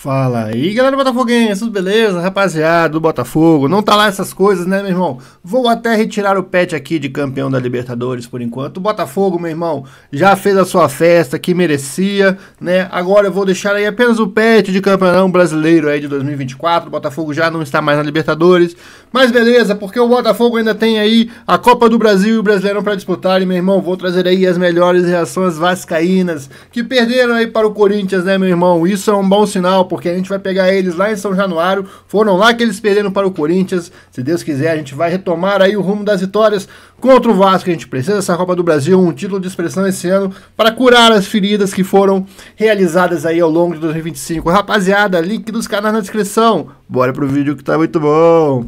Fala aí, galera botafoguense, tudo beleza? Rapaziada do Botafogo, não tá lá essas coisas, né, meu irmão? Vou até retirar o pet aqui de campeão da Libertadores por enquanto. O Botafogo, meu irmão, já fez a sua festa que merecia, né? Agora eu vou deixar aí apenas o pet de campeão brasileiro aí de 2024. O Botafogo já não está mais na Libertadores, mas beleza, porque o Botafogo ainda tem aí a Copa do Brasil e o Brasileirão para disputar. E, meu irmão, vou trazer aí as melhores reações vascaínas que perderam aí para o Corinthians, né, meu irmão? Isso é um bom sinal, porque a gente vai pegar eles lá em São Januário. Foram lá que eles perderam para o Corinthians. Se Deus quiser, a gente vai retomar aí o rumo das vitórias contra o Vasco. A gente precisa dessa Copa do Brasil, um título de expressão esse ano para curar as feridas que foram realizadas aí ao longo de 2025. Rapaziada, link dos canais na descrição. Bora pro vídeo que tá muito bom.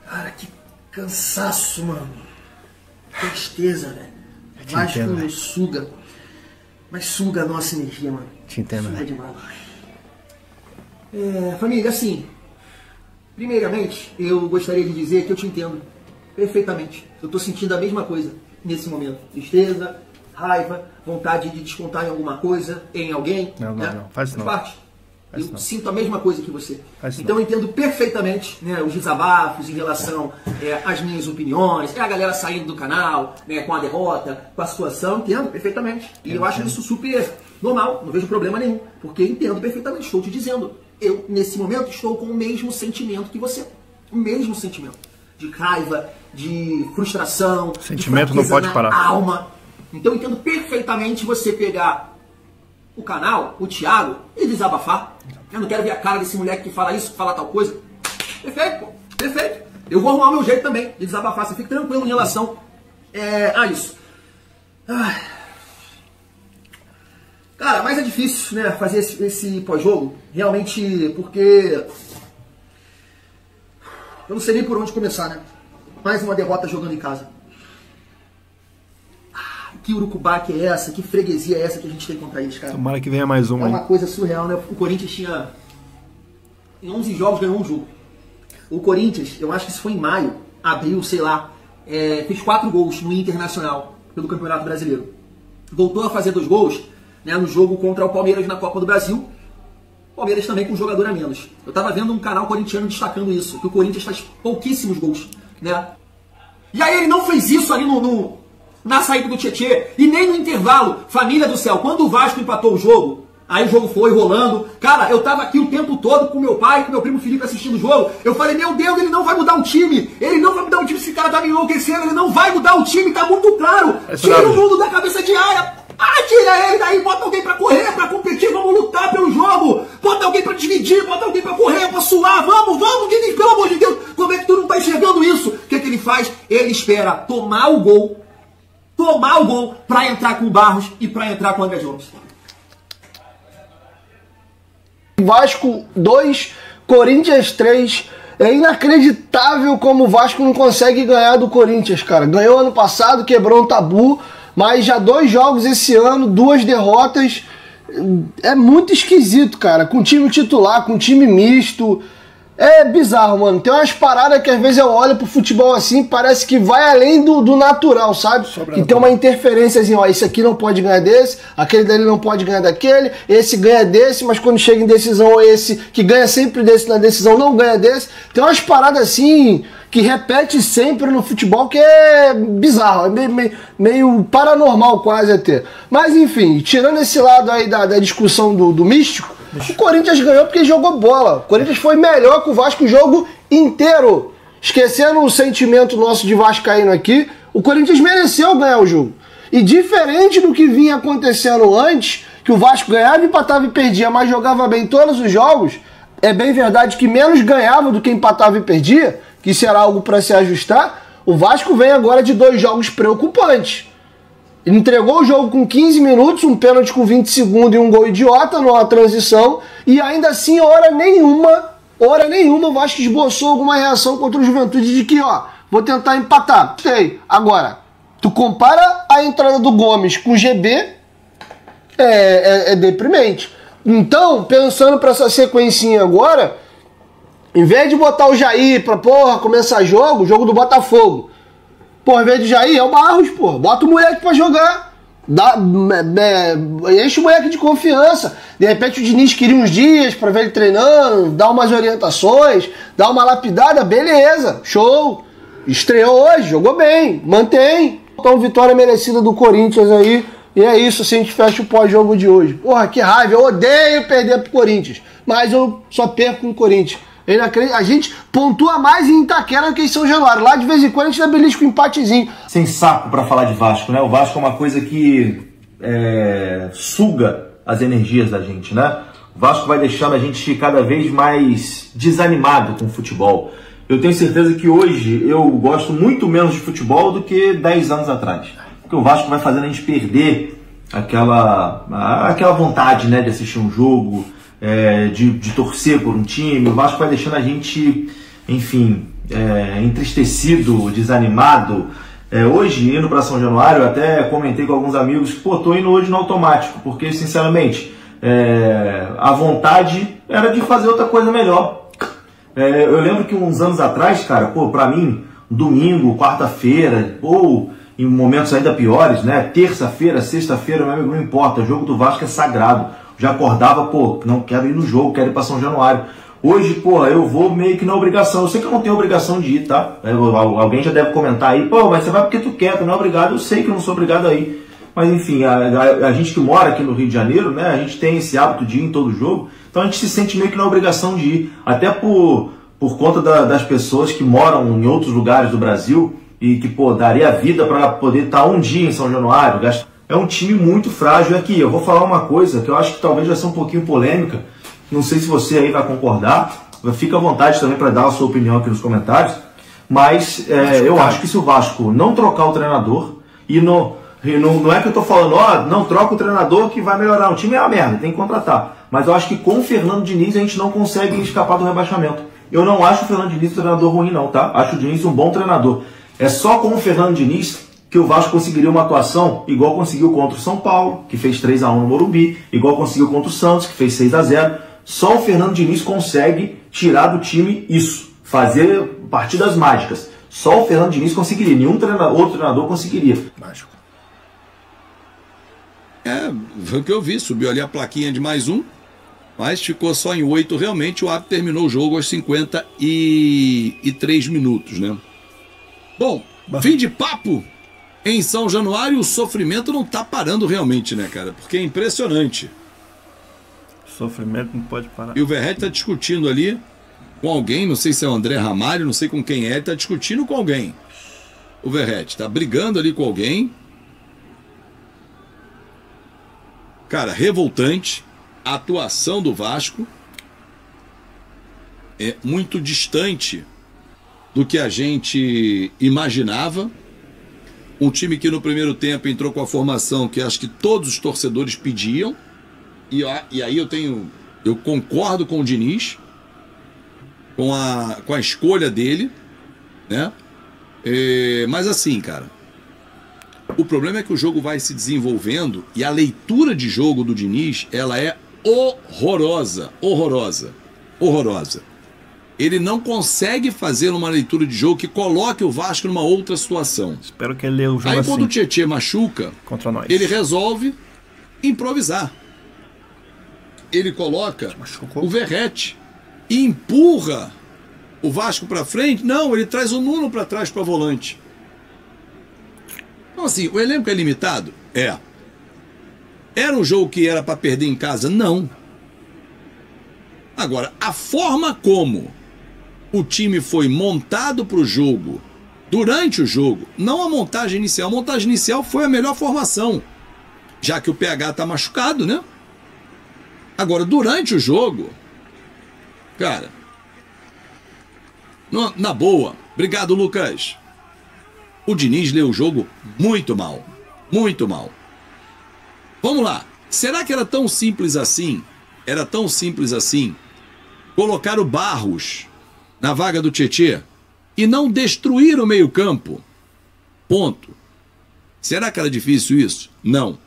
Cara, que cansaço, mano. Tristeza, velho. Vasco entendo, suga. Mas suga a nossa energia, mano. Te entendo, suga né? demais. Família, assim, primeiramente, eu gostaria de dizer que eu te entendo perfeitamente. Eu tô sentindo a mesma coisa nesse momento. Tristeza, raiva, vontade de descontar em alguma coisa, em alguém. Não, né? não. Faz não. Parte. Faz Eu não. sinto a mesma coisa que você. não. Então eu entendo perfeitamente, né, os desabafos em relação às minhas opiniões, a galera saindo do canal, né, com a derrota, com a situação, entendo perfeitamente. E eu acho isso super normal, não vejo problema nenhum, porque entendo perfeitamente, estou te dizendo. Eu, nesse momento, estou com o mesmo sentimento que você. O mesmo sentimento. De raiva, de frustração, Sentimento de não pode na parar. alma. Então eu entendo perfeitamente você pegar o canal, o Thiago, e desabafar. Eu não quero ver a cara desse moleque que fala isso, que fala tal coisa. Perfeito, pô. Perfeito. Eu vou arrumar o meu jeito também de desabafar. Você fica tranquilo em relação a isso. Ai. Cara, mas é difícil, né, fazer esse pós-jogo. Realmente, porque eu não sei nem por onde começar, né? Mais uma derrota jogando em casa. Que urucubaca é essa? Que freguesia é essa que a gente tem contra eles, cara? Tomara que venha mais uma É aí. uma coisa surreal, né? O Corinthians tinha... Em 11 jogos ganhou um jogo. O Corinthians, eu acho que isso foi em maio, abril, sei lá, fez 4 gols no Internacional pelo Campeonato Brasileiro. Voltou a fazer 2 gols, né, no jogo contra o Palmeiras na Copa do Brasil. Palmeiras também com um jogador a menos. Eu tava vendo um canal corintiano destacando isso, que o Corinthians faz pouquíssimos gols, né? E aí ele não fez isso ali na saída do Tietê, e nem no intervalo. Família do céu, quando o Vasco empatou o jogo, aí o jogo foi rolando, cara, eu tava aqui o tempo todo com meu pai, com meu primo Felipe assistindo o jogo, eu falei, meu Deus, ele não vai mudar o time, esse cara tá me enlouquecendo, ele não vai mudar o time, tá muito claro, tira o mundo da cabeça de área, tira ele daí, bota alguém pra correr, pra competir, vamos lutar pelo jogo, bota alguém pra dividir, bota alguém pra correr, pra suar, vamos, Guilherme, pelo amor de Deus, como é que tu não tá enxergando isso? O que ele faz? Ele espera tomar o gol para entrar com o Barros e para entrar com o André Jones. Vasco 2, Corinthians 3. É inacreditável como o Vasco não consegue ganhar do Corinthians, cara. Ganhou ano passado, quebrou um tabu, mas já 2 jogos esse ano, 2 derrotas. É muito esquisito, cara. Com time titular, com time misto. É bizarro, mano. Tem umas paradas que às vezes eu olho pro futebol assim, parece que vai além do natural, sabe? Que tem uma interferência assim, ó, esse aqui não pode ganhar desse, aquele dali não pode ganhar daquele, esse ganha desse, mas quando chega em decisão, esse que ganha sempre desse na decisão não ganha desse. Tem umas paradas assim que repete sempre no futebol que é bizarro, é meio paranormal quase até. Mas enfim, tirando esse lado aí da discussão do místico, o Corinthians ganhou porque jogou bola. O Corinthians foi melhor que o Vasco o jogo inteiro. Esquecendo o sentimento nosso de vascaíno aqui, o Corinthians mereceu ganhar o jogo. E diferente do que vinha acontecendo antes, que o Vasco ganhava, empatava e perdia, mas jogava bem todos os jogos, é bem verdade que menos ganhava do que empatava e perdia, que isso era algo para se ajustar. O Vasco vem agora de 2 jogos preocupantes. Ele entregou o jogo com 15 minutos, um pênalti com 20 segundos e um gol idiota numa transição, e ainda assim, hora nenhuma, o Vasco esboçou alguma reação contra o Juventude de que, ó, vou tentar empatar. Sei. Agora, tu compara a entrada do Gomes com o GB, é deprimente. Então, pensando pra essa sequencinha agora, em vez de botar o Jair pra, começar jogo do Botafogo, Pô, ao invés de Jair, é o Barros, pô. Bota o moleque pra jogar. Enche o moleque de confiança. De repente o Diniz queria uns dias pra ver ele treinando, dar umas orientações, dar uma lapidada, beleza, show. Estreou hoje, jogou bem, mantém. Então, vitória merecida do Corinthians aí. E é isso, assim, a gente fecha o pós-jogo de hoje. Porra, que raiva, eu odeio perder pro Corinthians, mas eu só perco com o Corinthians. A gente pontua mais em Itaquera do que em São Januário. Lá de vez em quando a gente dá belisco um empatezinho. Sem saco pra falar de Vasco, né? O Vasco é uma coisa que suga as energias da gente, né? O Vasco vai deixando a gente cada vez mais desanimado com o futebol. Eu tenho certeza que hoje eu gosto muito menos de futebol do que 10 anos atrás. Porque o Vasco vai fazendo a gente perder aquela vontade, né, de assistir um jogo, de torcer por um time. O Vasco vai deixando a gente, enfim, entristecido, desanimado. Hoje, indo para São Januário, eu até comentei com alguns amigos que, pô, tô indo hoje no automático, porque, sinceramente, a vontade era de fazer outra coisa melhor. Eu lembro que uns anos atrás, cara, pô, pra mim, domingo, quarta-feira, ou em momentos ainda piores, né, terça-feira, sexta-feira, meu amigo, não importa, o jogo do Vasco é sagrado. Já acordava, pô, não quero ir no jogo, quero ir pra São Januário. Hoje, pô, eu vou meio que na obrigação. Eu sei que eu não tenho obrigação de ir, tá? Alguém já deve comentar aí, pô, mas você vai porque tu quer, tu não é obrigado. Eu sei que eu não sou obrigado a ir. Mas enfim, a gente que mora aqui no Rio de Janeiro, né, a gente tem esse hábito de ir em todo jogo, então a gente se sente meio que na obrigação de ir. Até por conta das pessoas que moram em outros lugares do Brasil e que, pô, daria a vida para poder estar um dia em São Januário. É um time muito frágil. Aqui, eu vou falar uma coisa que eu acho que talvez vai ser um pouquinho polêmica. Não sei se você aí vai concordar. Fica à vontade também para dar a sua opinião aqui nos comentários. Mas eu acho que se o Vasco não trocar o treinador, e não é que eu estou falando, não troca o treinador que vai melhorar. O time é uma merda, tem que contratar. Mas eu acho que com o Fernando Diniz a gente não consegue escapar do rebaixamento. Eu não acho o Fernando Diniz um treinador ruim não, tá? Acho o Diniz um bom treinador. É só com o Fernando Diniz que o Vasco conseguiria uma atuação igual conseguiu contra o São Paulo, que fez 3-1 no Morumbi, igual conseguiu contra o Santos, que fez 6-0. Só o Fernando Diniz consegue tirar do time isso, fazer partidas mágicas. Só o Fernando Diniz conseguiria, nenhum outro treinador conseguiria. Mágico. Foi o que eu vi, subiu ali a plaquinha de mais um, mas ficou só em 8 realmente. O árbitro terminou o jogo aos 53 minutos, né? Bom, fim de papo. Em São Januário o sofrimento não tá parando realmente, né, cara? Porque é impressionante. O sofrimento não pode parar. E o Verratti tá discutindo ali com alguém, não sei se é o André Ramalho, não sei com quem é, ele tá discutindo com alguém. O Verratti tá brigando ali com alguém. Cara, revoltante. A atuação do Vasco é muito distante do que a gente imaginava. Um time que no primeiro tempo entrou com a formação que acho que todos os torcedores pediam. E aí eu concordo com o Diniz, com a escolha dele, né? Mas assim, cara, o problema é que o jogo vai se desenvolvendo e a leitura de jogo do Diniz, ela é horrorosa, horrorosa, horrorosa. Ele não consegue fazer uma leitura de jogo que coloque o Vasco numa outra situação. Espero que ele leia o jogo aí assim. Quando o Tietê machuca, contra nós, ele resolve improvisar. Ele coloca o Verratti e empurra o Vasco para frente. Não, ele traz o Nuno para trás para volante. Então assim, o elenco é limitado? É. Era um jogo que era para perder em casa? Não. Agora, a forma como o time foi montado para o jogo, durante o jogo, não a montagem inicial. A montagem inicial foi a melhor formação, já que o PH está machucado, né? Agora, durante o jogo, cara, na boa, obrigado, Lucas. O Diniz leu o jogo muito mal, muito mal. Vamos lá, será que era tão simples assim? Era tão simples assim colocar o Barros na vaga do Tietê e não destruir o meio-campo? Ponto. Será que era difícil isso? Não.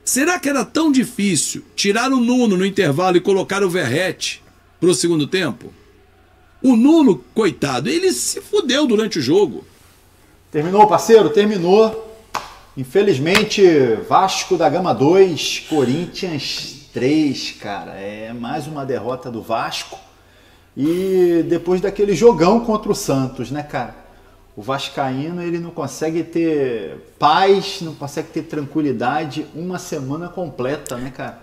Será que era tão difícil tirar o Nuno no intervalo e colocar o Verratti para o segundo tempo? O Nuno, coitado, ele se fudeu durante o jogo. Terminou, parceiro? Terminou. Infelizmente, Vasco da Gama 2, Corinthians 3, cara. É mais uma derrota do Vasco. E depois daquele jogão contra o Santos, né, cara? O vascaíno, ele não consegue ter paz, não consegue ter tranquilidade uma semana completa, né, cara?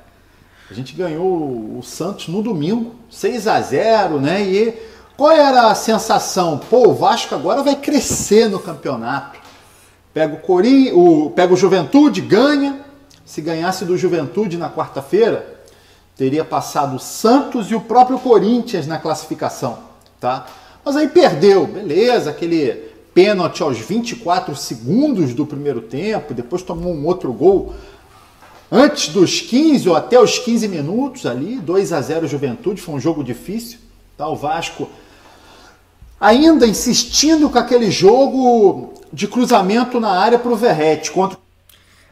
A gente ganhou o Santos no domingo, 6-0, né? E qual era a sensação? Pô, o Vasco agora vai crescer no campeonato. Pega o Juventude, ganha. Se ganhasse do Juventude na quarta-feira, teria passado o Santos e o próprio Corinthians na classificação, tá? Mas aí perdeu, beleza, aquele pênalti aos 24 segundos do primeiro tempo, depois tomou um outro gol antes dos 15 ou até os 15 minutos ali, 2-0 Juventude, foi um jogo difícil, tá? O Vasco ainda insistindo com aquele jogo de cruzamento na área para o Verratti contra.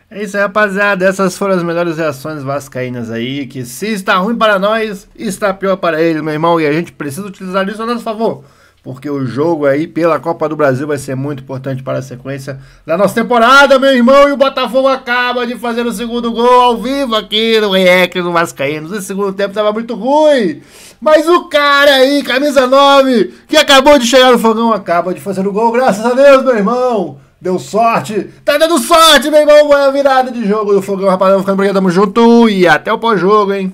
É isso aí, rapaziada. Essas foram as melhores reações vascaínas aí, que se está ruim para nós, está pior para eles, meu irmão. E a gente precisa utilizar isso a nosso favor, porque o jogo aí pela Copa do Brasil vai ser muito importante para a sequência da nossa temporada, meu irmão. E o Botafogo acaba de fazer o segundo gol ao vivo aqui no React do Vascaínos. O segundo tempo estava muito ruim, mas o cara aí, camisa 9, que acabou de chegar no fogão, acaba de fazer o gol, graças a Deus, meu irmão. Deu sorte, tá dando sorte, meu irmão. É a virada de jogo do fogão, rapaziada. Ficando por aqui, tamo junto e até o pós-jogo, hein.